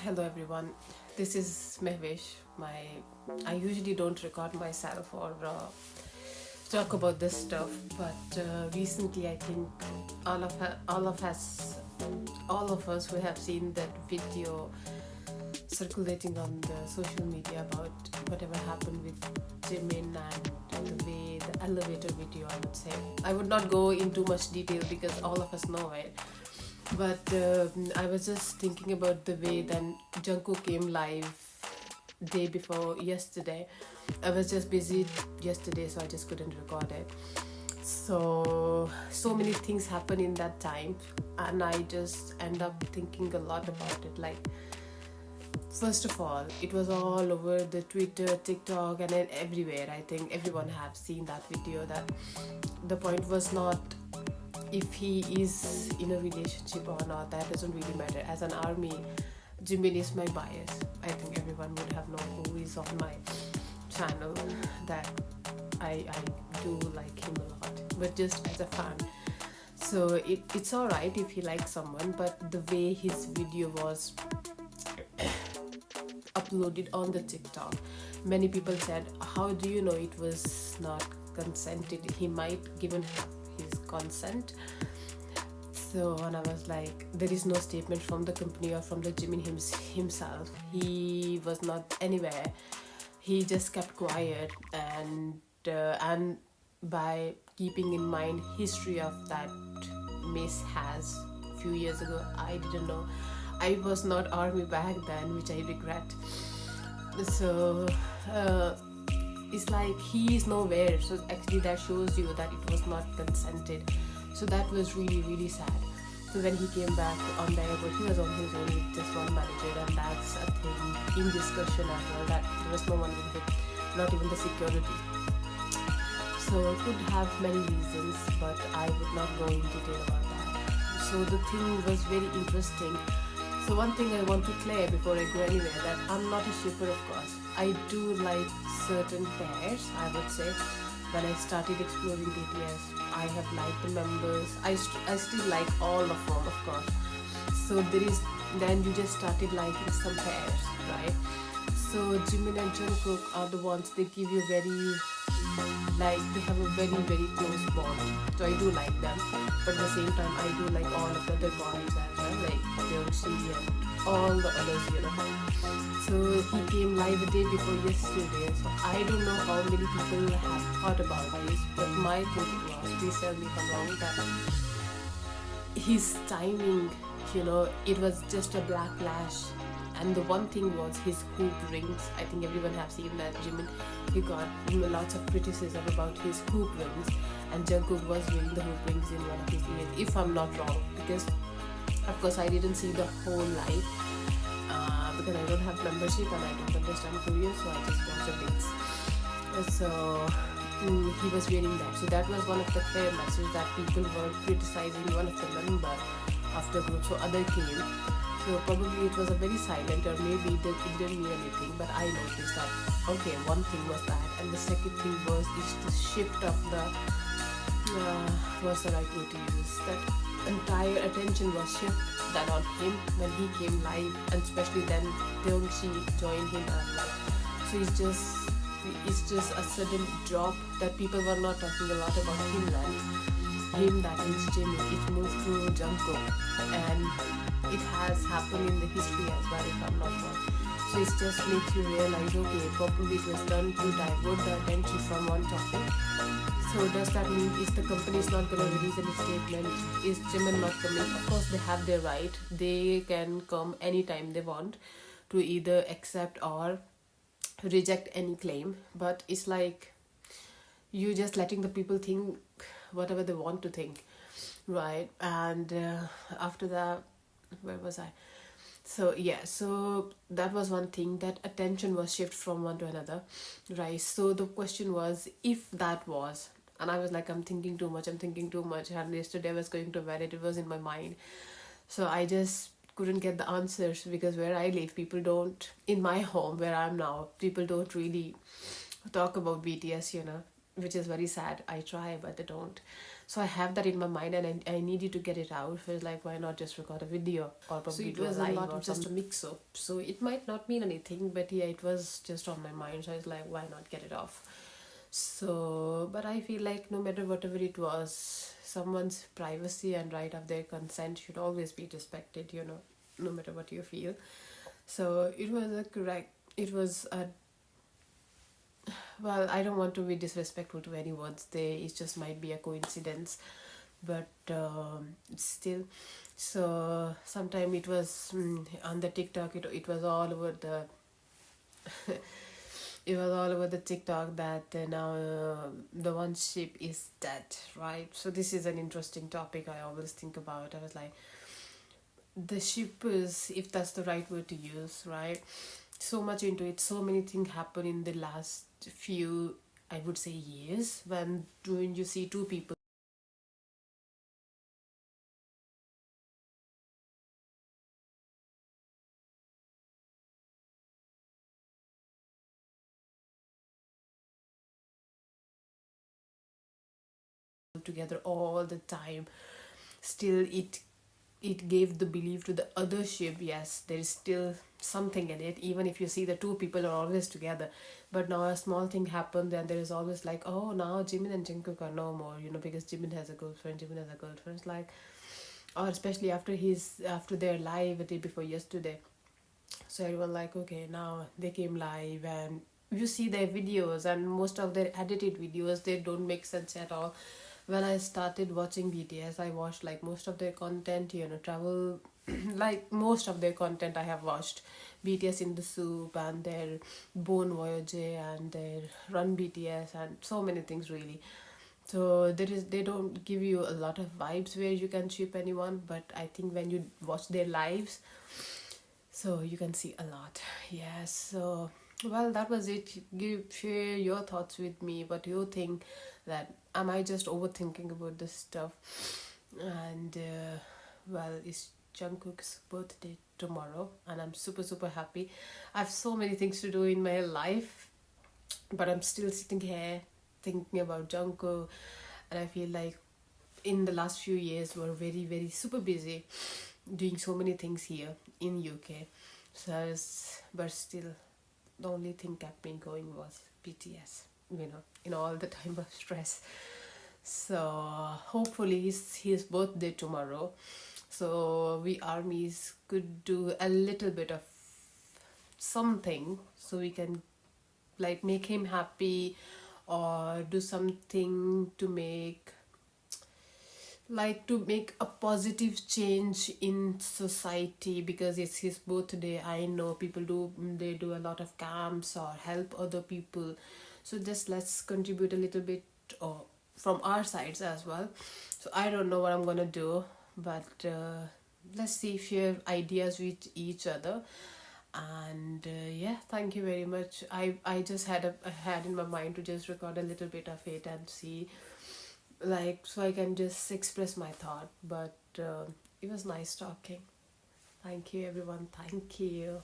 Hello everyone, this is Mehvesh. I usually don't record myself or talk about this stuff, but recently I think all of us, all of us who have seen that video circulating on the social media about whatever happened with Jimin and the elevator video. I would say I would not go into much detail because all of us know it. But I was just thinking about the way then Jungkook came live day before yesterday. I was just busy yesterday, so I just couldn't record it. So many things happen in that time, and I just end up thinking a lot about it. Like, first of all, it was all over the Twitter, TikTok, and then everywhere. I think everyone have seen that video. That the point was not if he is in a relationship or not. That doesn't really matter. As an army, Jimin is my bias. I think everyone would have known who is on my channel that I do like him a lot, but just as a fan. So it's alright if he likes someone, but the way his video was uploaded on the TikTok, many people said, how do you know it was not consented? He might given have his consent. So, and I was like, there is no statement from the company or from the Jimin himself. He was not anywhere. He just kept quiet, and by keeping in mind history of that miss has few years ago, I didn't know. I was not army back then, which I regret. So it's like he is nowhere. So actually that shows you that it was not consented. So that was really, really sad. So when he came back on the airport, he was on his own with just one manager, and that's a thing in discussion as well, that there was no one with him, not even the security. So it could have many reasons, but I would not go in detail about that. So the thing was very interesting. So one thing I want to clear before I go anywhere, that I'm not a shipper, of course. I do like certain pairs, I would say. When I started exploring BTS, I have liked the members. I still like all of them, of course. So then you just started liking some pairs, right? So Jimin and Jungkook are the ones, they give you they have a very, very close bond. So I do like them, but at the same time I do like all of the other boys as well, like Beyonce and all the others. So he came live a day before yesterday. So I don't know how many people have thought about this, but my thinking was, please tell me if I'm wrong, that his timing, it was just a backlash. And the one thing was his hoop rings. I think everyone have seen that Jimin, he got lots of criticism about his hoop rings, and Jungkook was wearing the hoop rings in one of his ears, if I'm not wrong, because of course I didn't see the whole live because I don't have membership and I don't understand Korean, so I just watch the bits. So he was wearing that. So that was one of the clear messages, that people were criticizing one of the member of the group. So other came. So probably it was a very silent, or maybe it didn't mean anything, but I noticed that, okay, one thing was that, and the second thing was the shift of the, what's the right word to use, that entire attention was shifted that on him when he came live, and especially then Beyonce joined him and like, so it's just a sudden drop that people were not talking a lot about him then. Him, that is Jimin, it moved to Jungkook, and it has happened in the history as well, if I'm not wrong. So it just makes you realize, okay, probably it was done to divert the attention from one topic. So does that mean is the company is not going to release any statement? Is Jimin not coming? Of course they have their right. They can come anytime they want to either accept or reject any claim. But it's like you just letting the people think whatever they want to think, right? And after that, where was I? So that was one thing, that attention was shifted from one to another, right? So the question was, if that was, and I was like, I'm thinking too much, and yesterday I was going to bed, it was in my mind. So I just couldn't get the answers, because where I live, people don't, in my home where I'm now, people don't really talk about BTS, which is very sad. I try, but I don't. So I have that in my mind, and I needed to get it out. So it's like, why not just record a video or probably so it do was a live lot or of just a mix up. So it might not mean anything, but yeah, it was just on my mind. So I was like, why not get it off? So, but I feel like no matter whatever it was, someone's privacy and right of their consent should always be respected. No matter what you feel. So it was a correct. It was a well. I don't want to be disrespectful to anyone's. It just might be a coincidence, but still. So sometime it was on the TikTok. It was all over the. It was all over the TikTok that now the one ship is dead, right? So this is an interesting topic I always think about. I was like, the ship is, if that's the right word to use, right? So much into it. So many things happen in the last few, I would say, years when you see two people together all the time. Still, it gave the belief to the other ship, yes, there is still something in it, even if you see the two people are always together. But now a small thing happens and there is always like, oh, now Jimin and Jungkook are no more, because Jimin has a girlfriend. It's like, or especially after their live a day before yesterday, so everyone like, okay, now they came live and you see their videos, and most of their edited videos, they don't make sense at all. When I started watching BTS, I watched like most of their content, travel, like most of their content I have watched. BTS in the Soup and their Bone Voyage and their Run BTS and so many things really. So they don't give you a lot of vibes where you can ship anyone, but I think when you watch their lives, so you can see a lot. Yes. So well, that was it. Share your thoughts with me. What you think, that am I just overthinking about this stuff? And well, it's Jungkook's birthday tomorrow, and I'm super super happy. I have so many things to do in my life, but I'm still sitting here thinking about Jungkook, and I feel like in the last few years we're very very super busy doing so many things here in UK. So but still, the only thing kept me going was BTS. In all the time of stress. So hopefully it's his birthday tomorrow. So we armies could do a little bit of something so we can like make him happy, or do something to make a positive change in society, because it's his birthday. I know people do a lot of camps or help other people, so just let's contribute a little bit, or from our sides as well. So I don't know what I'm gonna do, but let's see, share ideas with each other. And yeah, thank you very much. I just had in my mind to just record a little bit of it and see, like, so I can just express my thought. But it was nice talking. Thank you everyone, thank you.